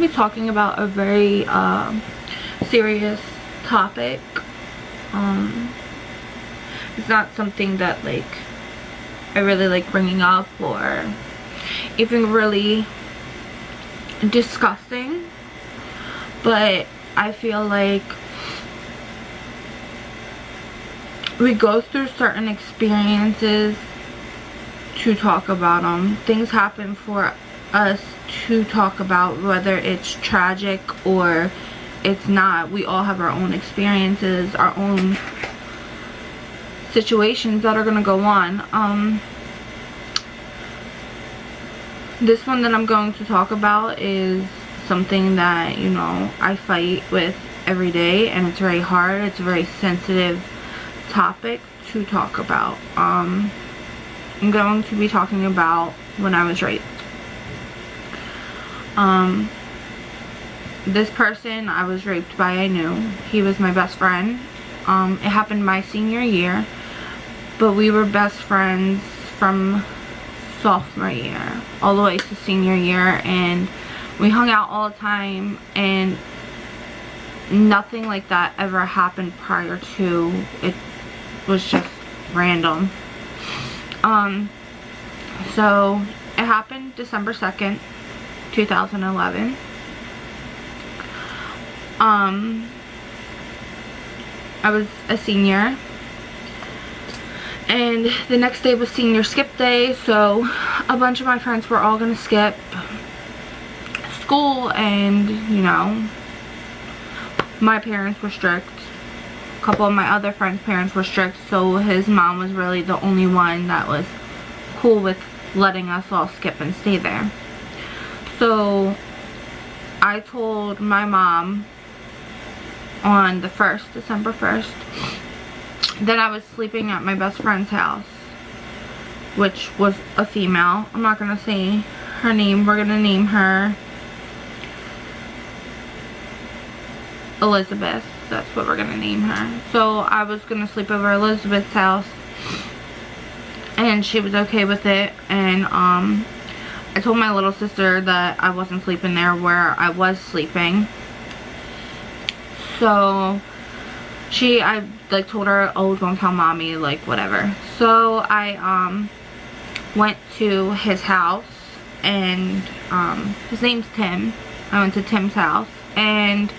be talking about a very serious topic. It's not something that like I really like bringing up or even really disgusting, but I feel like we go through certain experiences to talk about them. Things happen for us to talk about, whether it's tragic or it's not. We all have our own experiences, our own situations that are gonna go on. This one that I'm going to talk about is something that, you know, I fight with every day, and it's very hard. It's a very sensitive topic to talk about. I'm going to be talking about when I was raped. This person I was raped by, I knew. He was my best friend. It happened my senior year, but we were best friends from sophomore year all the way to senior year, and we hung out all the time, and nothing like that ever happened prior to. It was just random. So it happened December 2nd, 2011. I was a senior, and the next day was senior skip day, so a bunch of my friends were all gonna skip school, and you know, my parents were strict. A couple of my other friends' parents were strict, so his mom was really the only one that was cool with letting us all skip and stay there. So I told my mom on the 1st, December 1st, that I was sleeping at my best friend's house, which was a female. I'm not gonna say her name. We're gonna name her Elizabeth. That's what we're gonna name her. So I was gonna sleep over at Elizabeth's house, and she was okay with it. And I told my little sister that I wasn't sleeping there where I was sleeping. So I like told her, oh, don't tell mommy, like whatever. So I went to his house, and his name's Tim. I went to Tim's house, and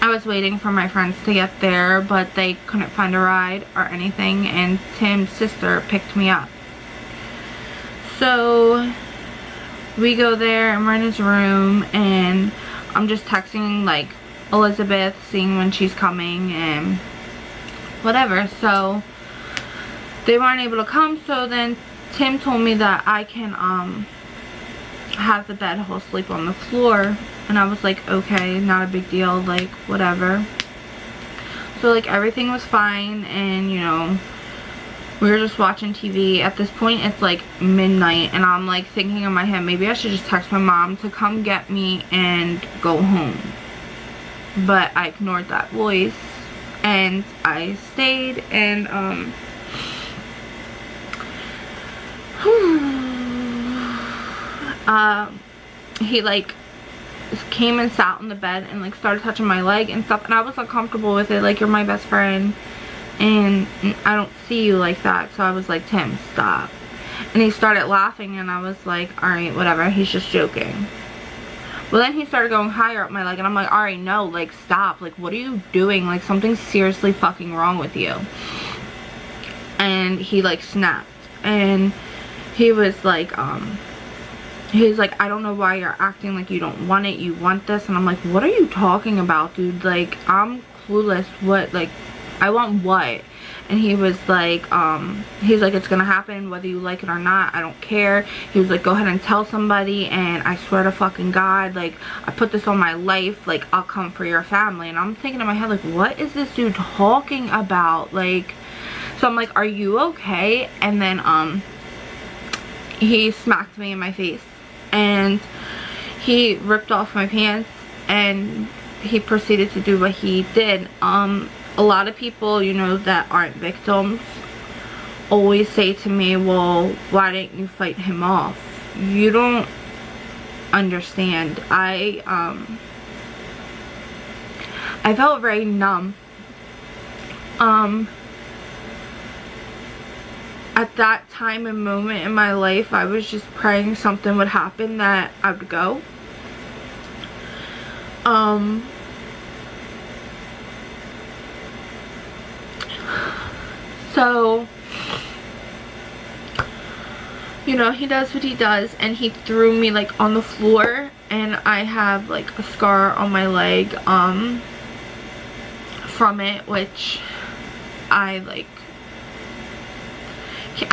I was waiting for my friends to get there, but they couldn't find a ride or anything, and Tim's sister picked me up. So we go there, and we're in his room, and I'm just texting like Elizabeth, seeing when she's coming and whatever. So they weren't able to come, so then Tim told me that I can have the bed, he'll sleep on the floor. And I was like, okay, not a big deal, like whatever. So like everything was fine, and you know, we were just watching TV. At this point it's like midnight, and I'm like thinking in my head, maybe I should just text my mom to come get me and go home. But I ignored that voice, and I stayed, and he like came and sat on the bed and like started touching my leg and stuff, and I was uncomfortable with it. Like, you're my best friend and I don't see you like that. So I was like, Tim, stop. And he started laughing, and I was like, alright, whatever, he's just joking. Well, then he started going higher up my leg, and I'm like, alright, no, like, stop. Like, what are you doing? Like, something's seriously fucking wrong with you. And he, like, snapped. And he was like, he's like, I don't know why you're acting like you don't want it. You want this. And I'm like, what are you talking about, dude? Like, I'm clueless. What? Like, I want what? And he was like, he's like, it's gonna happen whether you like it or not. I don't care. He was like, go ahead and tell somebody, and I swear to fucking God, like, I put this on my life, like, I'll come for your family. And I'm thinking in my head, like, what is this dude talking about? Like, so I'm like, are you okay? And then he smacked me in my face, and he ripped off my pants, and he proceeded to do what he did. A lot of people, you know, that aren't victims always say to me, well, why didn't you fight him off? You don't understand. I felt very numb. At that time and moment in my life, I was just praying something would happen, that I would go. So, you know, he does what he does, and he threw me like on the floor, and I have like a scar on my leg from it, which I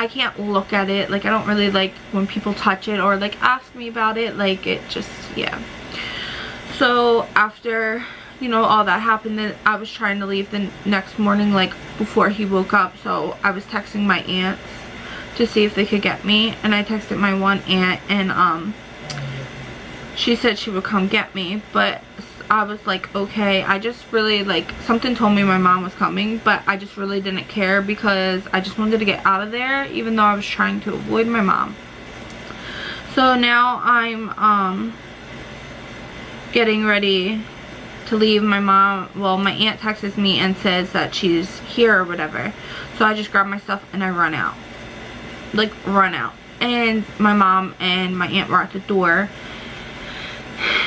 can't look at it. Like, I don't really like when people touch it or like ask me about it. Like, it just, yeah. So after, you know, all that happened, then I was trying to leave the next morning, like before he woke up. So I was texting my aunts to see if they could get me, and I texted my one aunt, and she said she would come get me. But I was like, okay. I just really, like, something told me my mom was coming, but I just really didn't care because I just wanted to get out of there, even though I was trying to avoid my mom. So now I'm getting ready to leave. My mom, well, my aunt texts me and says that she's here or whatever. So I just grab my stuff and I run out. Like, run out. And my mom and my aunt were at the door,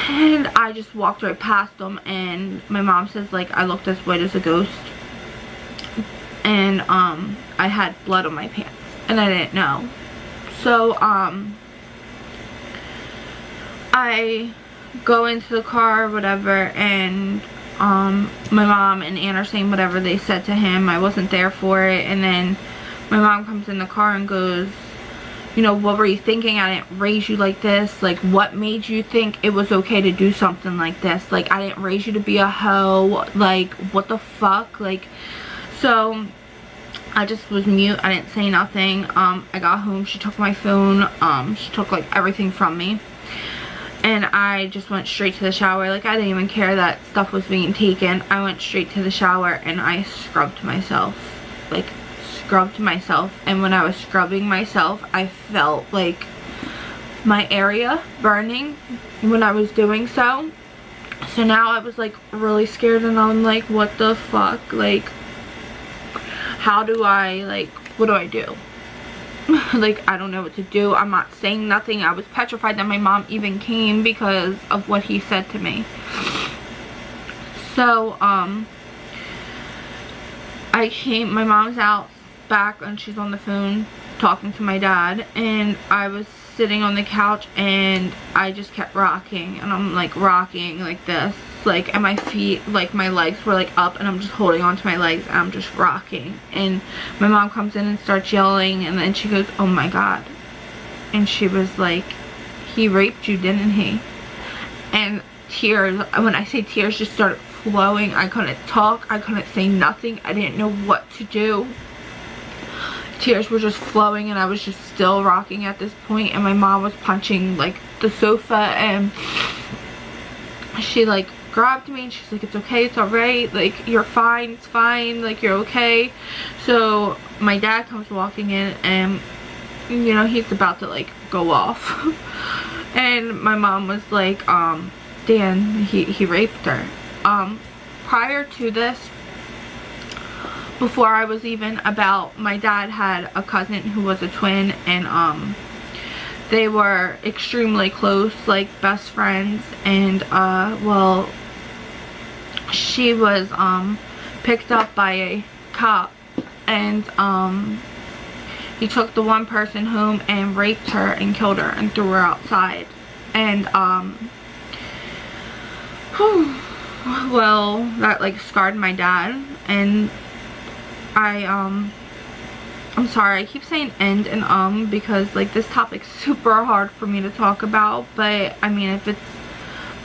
and I just walked right past them, and my mom says, like, I looked as white as a ghost, and I had blood on my pants, and I didn't know. So I go into the car or whatever, and my mom and aunt are saying whatever they said to him. I wasn't there for it. And then my mom comes in the car and goes, you know, what were you thinking? I didn't raise you like this. Like, what made you think it was okay to do something like this? Like, I didn't raise you to be a hoe. Like, what the fuck? Like, so I just was mute. I didn't say nothing. I got home. She took my phone. She took, like, everything from me. And I just went straight to the shower. Like, I didn't even care that stuff was being taken. I went straight to the shower and I scrubbed myself. Like, scrubbed myself. And when I was scrubbing myself, I felt like my area burning when I was doing so. So now I was like really scared, and I'm like, what the fuck? Like, how do I, like, what do I do? Like, I don't know what to do. I'm not saying nothing. I was petrified that my mom even came because of what he said to me. So I came, my mom's out back and she's on the phone talking to my dad, and I was sitting on the couch and I just kept rocking, and I'm like rocking like this, like, and my feet, like my legs were like up, and I'm just holding on to my legs and I'm just rocking. And my mom comes in and starts yelling, and then she goes, oh my god. And she was like, he raped you, didn't he? And tears, when I say tears, just started flowing. I couldn't talk, I couldn't say nothing, I didn't know what to do. Tears were just flowing, and I was just still rocking at this point, and my mom was punching like the sofa, and she like grabbed me and she's like, it's okay, it's alright, like, you're fine, it's fine, like, you're okay. So my dad comes walking in, and you know, he's about to like go off. And my mom was like, Dan, he raped her. Prior to this, before I was even about, my dad had a cousin who was a twin, and they were extremely close, like best friends. And well, she was picked up by a cop, and he took the one person home and raped her and killed her and threw her outside. And well, that like scarred my dad. And I'm sorry, I keep saying and because like this topic's super hard for me to talk about, but I mean, if it's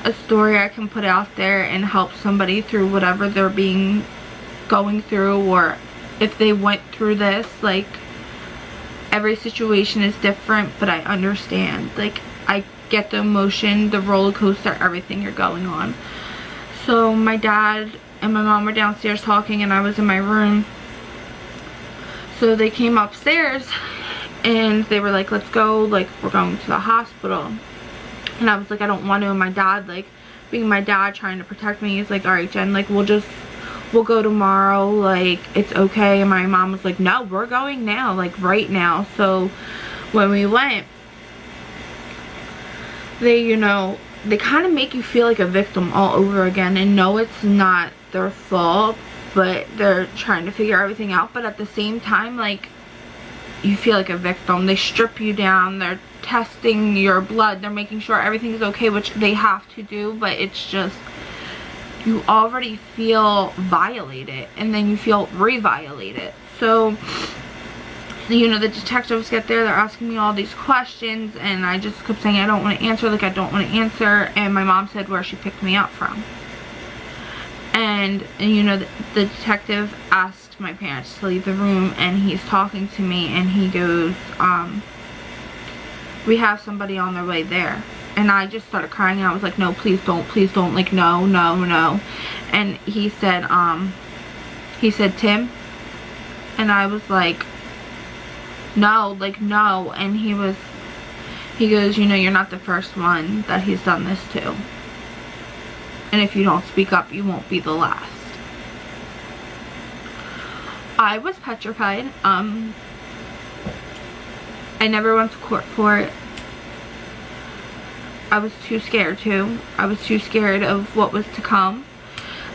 a story I can put out there and help somebody through whatever they're going through, or if they went through this, like, every situation is different, but I understand. Like, I get the emotion, the roller coaster, everything you're going on. So my dad and my mom were downstairs talking, and I was in my room. So they came upstairs and they were like, let's go, like, we're going to the hospital. And I was like, I don't want to. And my dad, like, being my dad, trying to protect me, he's like, alright, Jen, like, we'll go tomorrow, like, it's okay. And my mom was like, no, we're going now, like, right now. So when we went, they, you know, they kind of make you feel like a victim all over again. And no, it's not their fault, but they're trying to figure everything out. But at the same time, like, you feel like a victim. They strip you down, they're testing your blood, they're making sure everything is okay, which they have to do, but it's just, you already feel violated, and then you feel re-violated. So, you know, the detectives get there, they're asking me all these questions, and I just kept saying I don't want to answer, like, I don't want to answer. And my mom said where she picked me up from. And you know, the detective asked my parents to leave the room, and he's talking to me, and he goes, we have somebody on their way there. And I just started crying, and I was like, no, please don't, like, no, no, no. And he said, Tim? And I was like, no, like, no. And he goes, you know, you're not the first one that he's done this to. And if you don't speak up, you won't be the last. I was petrified. I never went to court for it. I was too scared to. I was too scared of what was to come.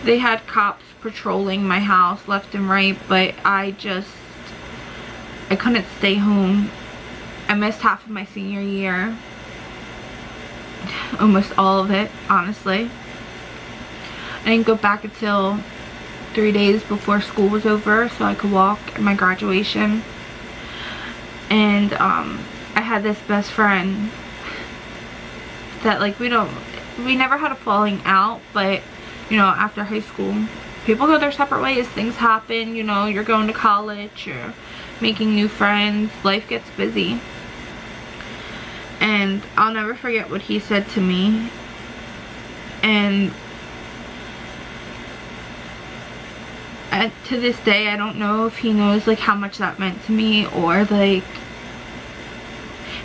They had cops patrolling my house left and right, but I couldn't stay home. I missed half of my senior year. Almost all of it, honestly. I didn't go back until 3 days before school was over, so I could walk at my graduation. And I had this best friend that, like, we never had a falling out, but, you know, after high school, people go their separate ways. Things happen, you know, you're going to college, you're making new friends, life gets busy. And I'll never forget what he said to me. And to this day, I don't know if he knows, like, how much that meant to me, or, like,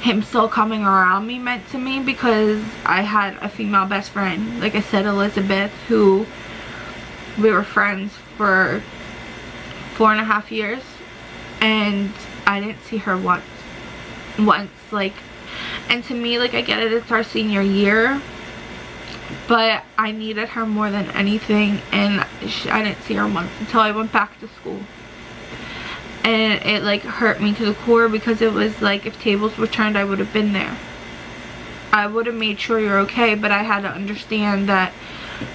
him still coming around me meant to me, because I had a female best friend, like I said, Elizabeth, who we were friends for 4.5 years, and I didn't see her once, like, and to me, like, I get it, it's our senior year, but I needed her more than anything, and I didn't see her once until I went back to school. And it, like, hurt me to the core, because it was like, if tables were turned, I would have been there. I would have made sure you're okay, but I had to understand that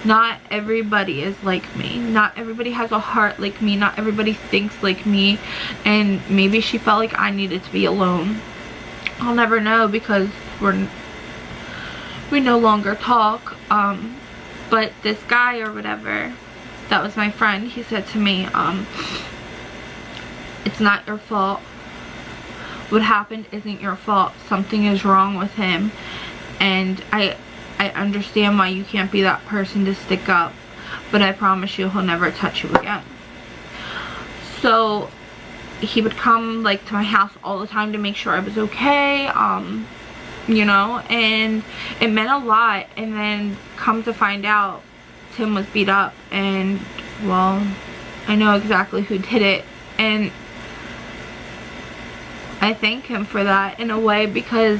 not everybody is like me. Not everybody has a heart like me. Not everybody thinks like me. And maybe she felt like I needed to be alone. I'll never know, because we no longer talk. But this guy or whatever, that was my friend, he said to me, it's not your fault. What happened isn't your fault. Something is wrong with him. And I understand why you can't be that person to stick up, but I promise you he'll never touch you again. So he would come, like, to my house all the time to make sure I was okay, you know, and it meant a lot. And then come to find out, Tim was beat up, and, well, I know exactly who did it, and I thank him for that in a way, because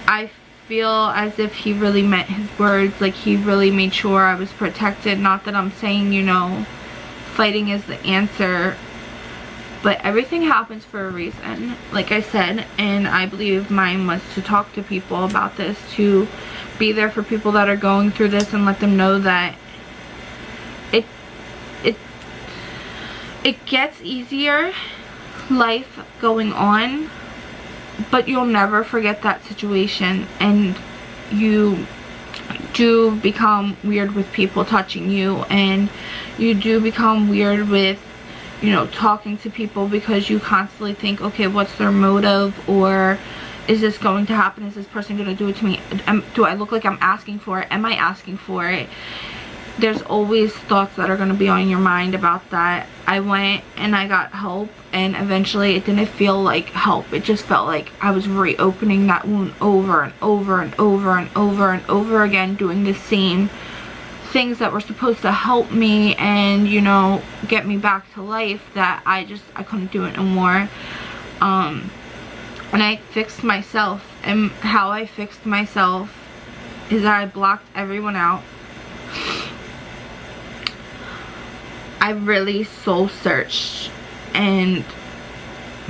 I feel as if he really meant his words. Like, he really made sure I was protected. Not that I'm saying, you know, fighting is the answer, but everything happens for a reason, like I said. And I believe mine was to talk to people about this, to be there for people that are going through this, and let them know that it gets easier, life going on, but you'll never forget that situation. And you do become weird with people touching you, and you do become weird with, you know, talking to people, because you constantly think, okay, what's their motive, or is this going to happen? Is this person going to do it to me? Do I look like I'm asking for it? Am I asking for it? there's always thoughts that are going to be on your mind about that. I went and I got help, and eventually it didn't feel like help. It just felt like I was reopening that wound over and over and over and over and over again, doing the same things that were supposed to help me and, you know, get me back to life, that I couldn't do it anymore. And I fixed myself, and how I fixed myself is that I blocked everyone out. I really soul searched and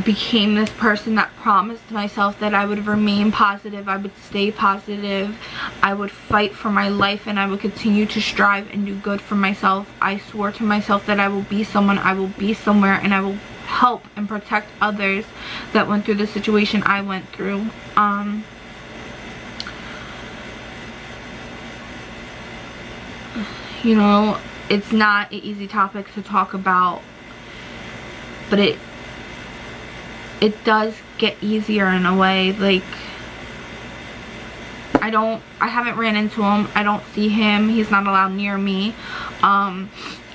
became this person that promised myself that I would remain positive, I would stay positive, I would fight for my life, and I would continue to strive and do good for myself. I swore to myself that I will be someone, I will be somewhere, and I will help and protect others that went through the situation I went through. You know, it's not an easy topic to talk about, but it does get easier in a way. Like, I haven't ran into him, I don't see him, he's not allowed near me.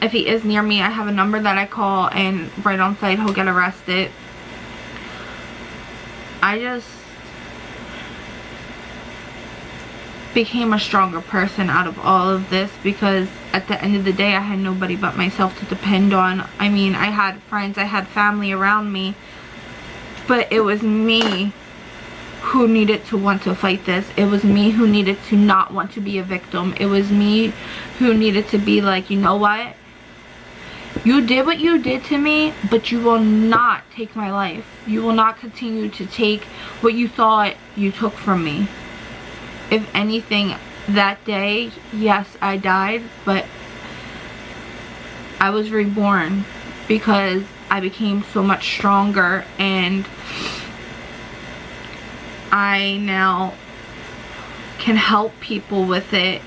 If he is near me, I have a number that I call, and right on site he'll get arrested. I just became a stronger person out of all of this, because at the end of the day I had nobody but myself to depend on. I mean, I had friends, I had family around me, but it was me who needed to want to fight this. It was me who needed to not want to be a victim. It was me who needed to be like, you know what, you did what you did to me, but you will not take my life. You will not continue to take what you thought you took from me. If anything, that day, yes, I died, but I was reborn, because I became so much stronger, and I now can help people with it.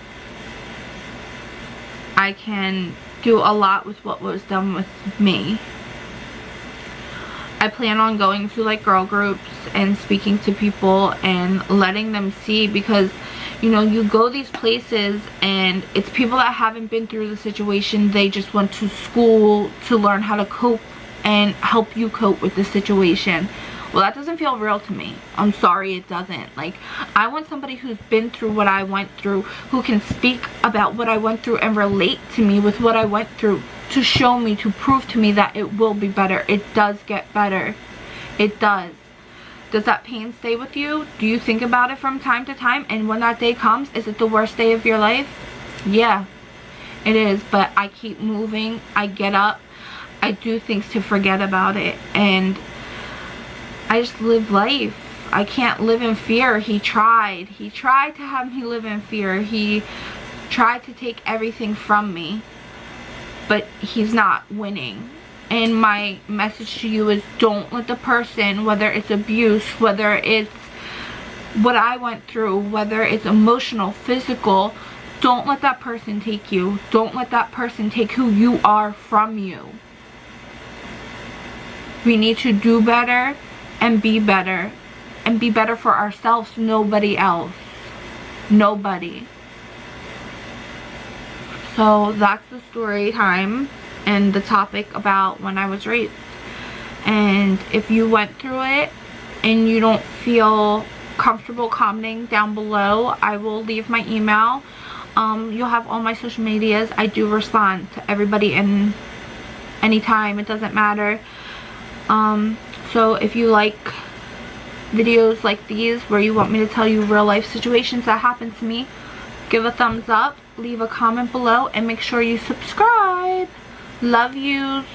I can do a lot with what was done with me. I plan on going to like girl groups and speaking to people and letting them see, because you know, you go these places and it's people that haven't been through the situation. They just went to school to learn how to cope and help you cope with the situation. Well, that doesn't feel real to me. I'm sorry, it doesn't. Like, I want somebody who's been through what I went through, who can speak about what I went through and relate to me with what I went through, to show me, to prove to me that it will be better. It does get better. It does. Does that pain stay with you? Do you think about it from time to time? And when that day comes, is it the worst day of your life? Yeah, it is. But I keep moving. I get up. I do things to forget about it. And I just live life. I can't live in fear. He tried. He tried to have me live in fear. He tried to take everything from me. But he's not winning. And my message to you is, don't let the person, whether it's abuse, whether it's what I went through, whether it's emotional, physical, don't let that person take you. Don't let that person take who you are from you. We need to do better and be better. And be better for ourselves, nobody else. Nobody. So that's the story time and the topic about when I was raped. And if you went through it and you don't feel comfortable commenting down below, I will leave my email. You'll have all my social medias. I do respond to everybody in anytime. It doesn't matter. So if you like videos like these where you want me to tell you real life situations that happened to me, give a thumbs up, leave a comment below, and make sure you subscribe. Love yous.